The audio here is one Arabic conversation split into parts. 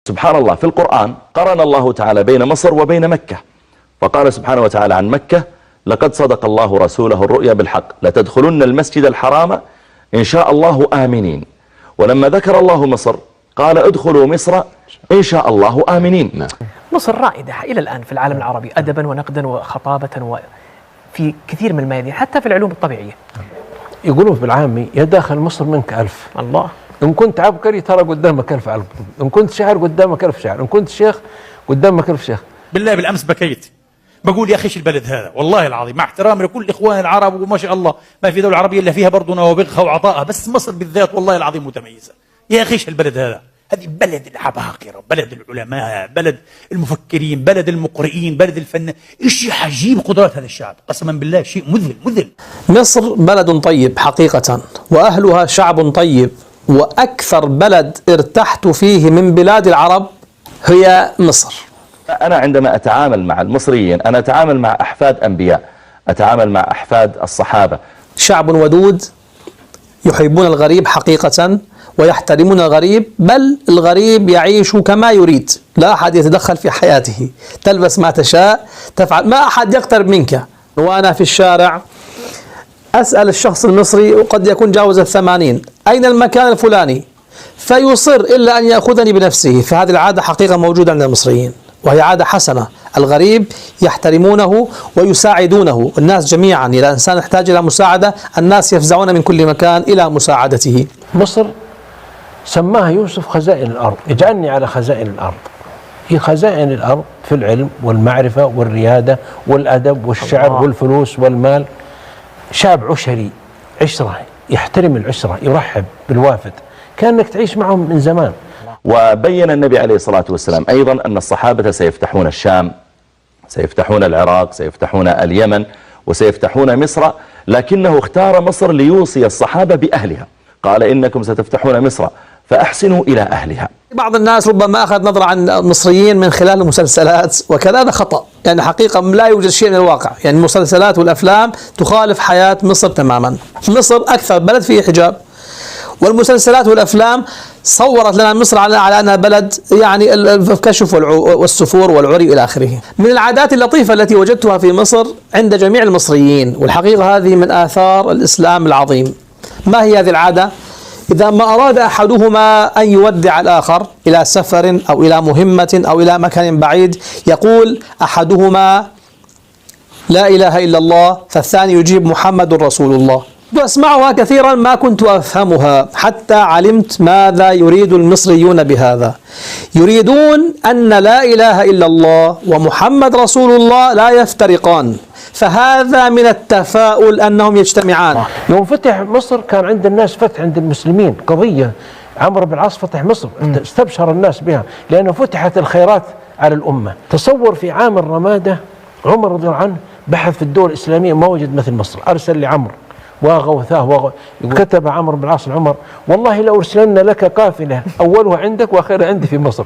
سبحان الله في القرآن قرن الله تعالى بين مصر وبين مكة، فقال سبحانه وتعالى عن مكة: لقد صدق الله رسوله الرؤيا بالحق لتدخلن المسجد الحرام إن شاء الله آمنين. ولما ذكر الله مصر قال: ادخلوا مصر إن شاء الله آمنين. مصر رائدة إلى الآن في العالم العربي أدبا ونقدا وخطابة وفي كثير من الميادين حتى في العلوم الطبيعية. يقولون في العامي: يا داخل مصر منك 1000. الله. إن كنت عبقري ترى قدامك 1000 عبقري، إن كنت شاعر قدامك 1000 شاعر، إن كنت شيخ قدامك 1000 شيخ. بالله بالأمس بكيت بقول: يا أخي إيش البلد هذا، والله العظيم مع احترامي لكل إخوان العرب وما شاء الله ما في دولة عربية إلا فيها برضو نوابغها وعطائها، بس مصر بالذات والله العظيم متميزة. يا أخي إيش البلد هذا، هذه بلد العباقرة، بلد العلماء، بلد المفكرين، بلد المقرئين، بلد الفن. إيش عجيب قدرات هذا الشعب، قسما بالله شيء مذهل مذهل. مصر بلد طيب حقيقة، وأهلها شعب طيب، وأكثر بلد ارتحت فيه من بلاد العرب هي مصر. أنا عندما أتعامل مع المصريين أنا أتعامل مع أحفاد أنبياء، أتعامل مع أحفاد الصحابة. شعب ودود يحبون الغريب حقيقة ويحترمون الغريب، بل الغريب يعيش كما يريد، لا أحد يتدخل في حياته، تلبس ما تشاء، تفعل ما أحد يقترب منك. وأنا في الشارع أسأل الشخص المصري وقد يكون جاوز 80: أين المكان الفلاني؟ فيصر إلا أن يأخذني بنفسه. فهذه العادة حقيقة موجودة عند المصريين، وهي عادة حسنة. الغريب يحترمونه ويساعدونه، الناس جميعا إذا إنسان يحتاج إلى مساعدة الناس يفزعون من كل مكان إلى مساعدته. مصر سماها يوسف خزائن الأرض، اجعلني على خزائن الأرض. هي خزائن الأرض في العلم والمعرفة والريادة والأدب والشعر والفلوس والمال. شعب عشري، عشرة، يحترم العشرة، يرحب بالوافد، كأنك تعيش معهم من زمان. وبين النبي عليه الصلاة والسلام أيضا أن الصحابة سيفتحون الشام، سيفتحون العراق، سيفتحون اليمن، وسيفتحون مصر، لكنه اختار مصر ليوصي الصحابة بأهلها. قال: إنكم ستفتحون مصر فأحسنوا إلى أهلها. بعض الناس ربما أخذ نظرة عن المصريين من خلال المسلسلات، وكذا هذا خطأ. يعني حقيقة لا يوجد شيء من الواقع، يعني المسلسلات والأفلام تخالف حياة مصر تماما. مصر أكثر بلد فيه حجاب، والمسلسلات والأفلام صورت لنا مصر على أنها بلد يعني الكشف والسفور والعري إلى آخره. من العادات اللطيفة التي وجدتها في مصر عند جميع المصريين، والحقيقة هذه من آثار الإسلام العظيم. ما هي هذه العادة؟ إذا ما أراد أحدهما أن يودع الآخر إلى سفر أو إلى مهمة أو إلى مكان بعيد، يقول أحدهما: لا إله إلا الله، فالثاني يجيب: محمد رسول الله. وأسمعها كثيرا ما كنت أفهمها، حتى علمت ماذا يريد المصريون بهذا. يريدون أن لا إله إلا الله ومحمد رسول الله لا يفترقان، فهذا من التفاؤل أنهم يجتمعان. يوم فتح مصر كان عند الناس فتح، عند المسلمين قضية. عمرو بن العاص فتح مصر، استبشر الناس بها لأنه فتحت الخيرات على الأمة. تصور في عام الرمادة عمر رضي الله عنه بحث في الدول الإسلامية ما وجد مثل مصر، أرسل لعمرو وغوثاه كتب عمرو بن العاص لعمر: والله لو أرسلنا لك قافلة أولها عندك وآخرها عندي في مصر.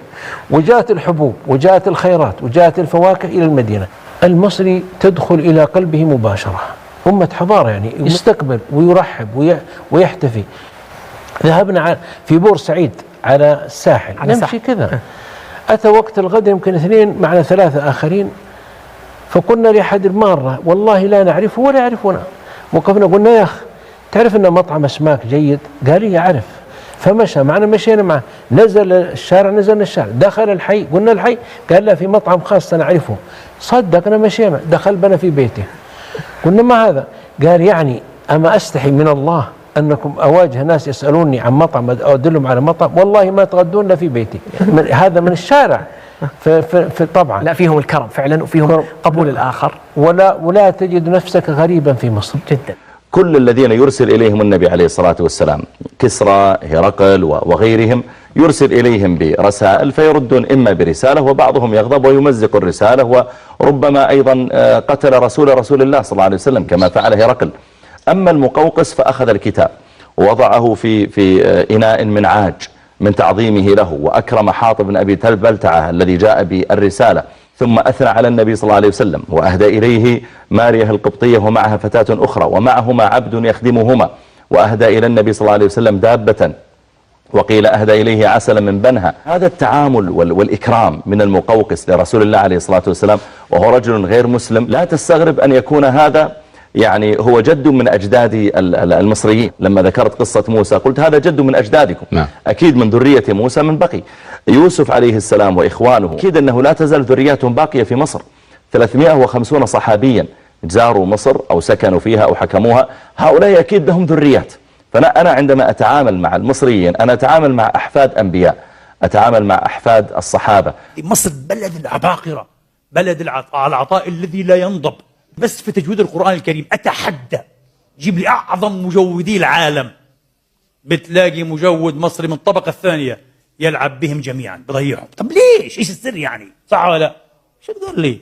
وجاءت الحبوب وجاءت الخيرات وجاءت الفواكه إلى المدينة. المصري تدخل إلى قلبه مباشرة، أمة حضارة، يعني يستقبل ويرحب ويحتفي. ذهبنا في بورسعيد على الساحل نمشي كذا، أتى وقت الغد يمكن 2 معنا 3 آخرين، فقلنا لأحد المارة: والله لا نعرفه ولا يعرفنا. وقفنا قلنا: يا أخ تعرف أن مطعم أسماك جيد؟ قال لي: أعرف. فمشى معنا، مشينا معه، نزل الشارع، نزلنا الشارع، دخل الحي، قلنا: الحي؟ قال: لا، في مطعم خاص نعرفه. صدقنا، مشينا، دخل بنا في بيته. قلنا: ما هذا؟ قال: يعني أما أستحي من الله أنكم أواجه ناس يسألوني عن مطعم أدلهم على مطعم، والله ما تغدون إلا في بيتي. هذا من الشارع. في طبعا لا، فيهم الكرم فعلا وفيهم قبول الآخر، ولا تجد نفسك غريبا في مصر جدا. كل الذين يرسل إليهم النبي عليه الصلاة والسلام، كسرى، هرقل وغيرهم، يرسل إليهم برسائل فيردون إما برسالة، وبعضهم يغضب ويمزق الرسالة، وربما أيضا قتل رسول الله صلى الله عليه وسلم كما فعل هرقل. أما المقوقس فأخذ الكتاب ووضعه في إناء من عاج من تعظيمه له، وأكرم حاطب بن أبي بلتعة الذي جاء بالرسالة، ثم أثنى على النبي صلى الله عليه وسلم، وأهدى إليه مارية القبطية ومعها فتاة أخرى ومعهما عبد يخدمهما، وأهدى إلى النبي صلى الله عليه وسلم دابة وقيل أهدى إليه عسلا من بنها. هذا التعامل والإكرام من المقوقس لرسول الله عليه الصلاة والسلام وهو رجل غير مسلم، لا تستغرب أن يكون هذا يعني هو جد من أجداد المصريين. لما ذكرت قصة موسى قلت هذا جد من أجدادكم. نعم. أكيد من ذرية موسى من بقي. يوسف عليه السلام وإخوانه أكيد أنه لا تزال ذرياتهم باقية في مصر. 350 صحابيا زاروا مصر أو سكنوا فيها أو حكموها، هؤلاء أكيد لهم ذريات. فأنا عندما أتعامل مع المصريين أنا أتعامل مع أحفاد أنبياء، أتعامل مع أحفاد الصحابة. مصر بلد العباقرة، بلد العطاء الذي لا ينضب. بس في تجويد القرآن الكريم أتحدى جيب لي أعظم مجودي العالم، بتلاقي مجود مصري من الطبقة الثانية يلعب بهم جميعا بضيعهم. طب ليش؟ إيش السر يعني؟ صح ولا لا؟ شو تقول لي؟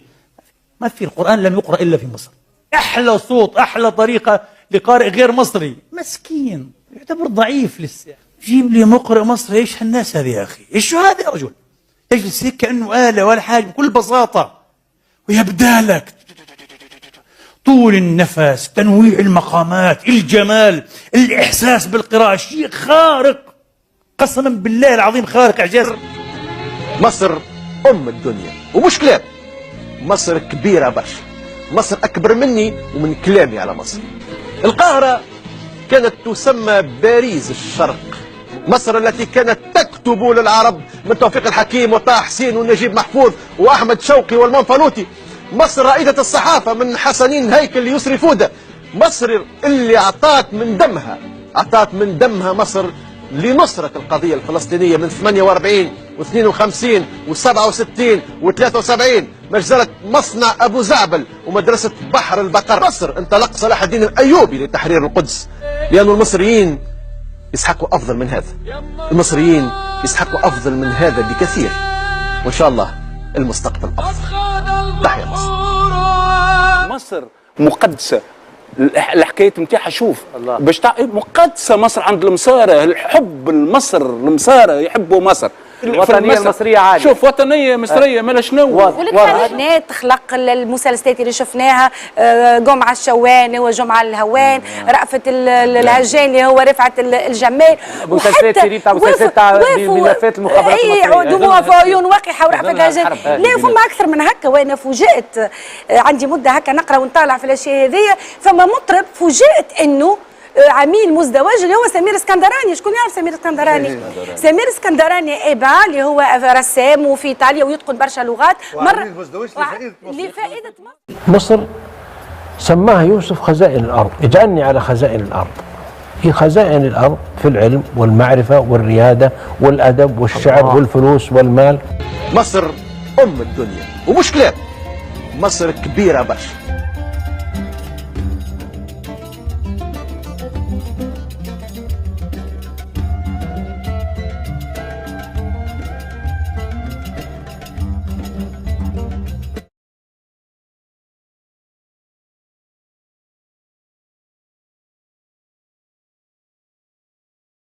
ما في، القرآن لم يقرأ إلا في مصر. أحلى صوت، أحلى طريقة لقارئ غير مصري مسكين يعتبر ضعيف لسه، جيب لي مقرئ مصري. إيش هالناس هذه يا أخي؟ إيش هذا يا رجل؟ يجلس هيك كأنه آلة ولا حاجة بكل بساطة، ويبدأ لك طول النفس، تنويع المقامات، الجمال، الإحساس بالقراءة، شيء خارق قسما بالله العظيم، خارق إعجاز. مصر أم الدنيا ومش كلام، مصر كبيرة برشا، مصر أكبر مني ومن كلامي على مصر. القاهرة كانت تسمى باريس الشرق، مصر التي كانت تكتب للعرب من توفيق الحكيم وطه حسين ونجيب محفوظ وأحمد شوقي والمنفلوطي، مصر رائدة الصحافة من حسنين هيكل ليسري فودة، مصر اللي أعطت من دمها مصر لنصرة القضية الفلسطينية من 48 و52 و67 و73، مجزرة مصنع أبو زعبل ومدرسة بحر البقر. مصر انطلق صلاح الدين الأيوبي لتحرير القدس، لأن المصريين يسحقوا أفضل من هذا، المصريين يسحقوا أفضل من هذا بكثير، وإن شاء الله المستقبل أفضل. تحيا مصر. مصر مقدسة، الحكاية نتاعها شوف باش مقدسة مصر عند المصارى، الحب المصر، المصارى يحبوا مصر، الوطنية المصرية عالية. شوف وطنية مصرية مالا شنو والقناة تخلق المسلسلات اللي شفناها، جمعة الشواني وجمعة الهوان، رأفت الهجان اللي هو رفعت الجمال، مسلسلات سيرين تاع مسلسلات تاع ملفات المخابرات المصرية، دموع في عيون وقحة ورأفت الهجان. لا فما أكثر من هكا، وأنا فوجئت عندي مدة هكا نقرأ ونطالع في الأشياء هذيا، فما مطرب فوجئت إنه عميل مزدوج اللي هو سمير اسكندراني. شكون يعرف سمير اسكندراني؟ سمير اسكندراني إيبا اللي هو رسام وفي إيطاليا ويتقن برشا لغات، مرة لفائدة مصر سماها يوسف خزائن الأرض، اجعلني على خزائن الأرض. هي خزائن الأرض في العلم والمعرفة والريادة والأدب والشعر والفلوس والمال. مصر أم الدنيا ومش كلام، مصر كبيرة برشا،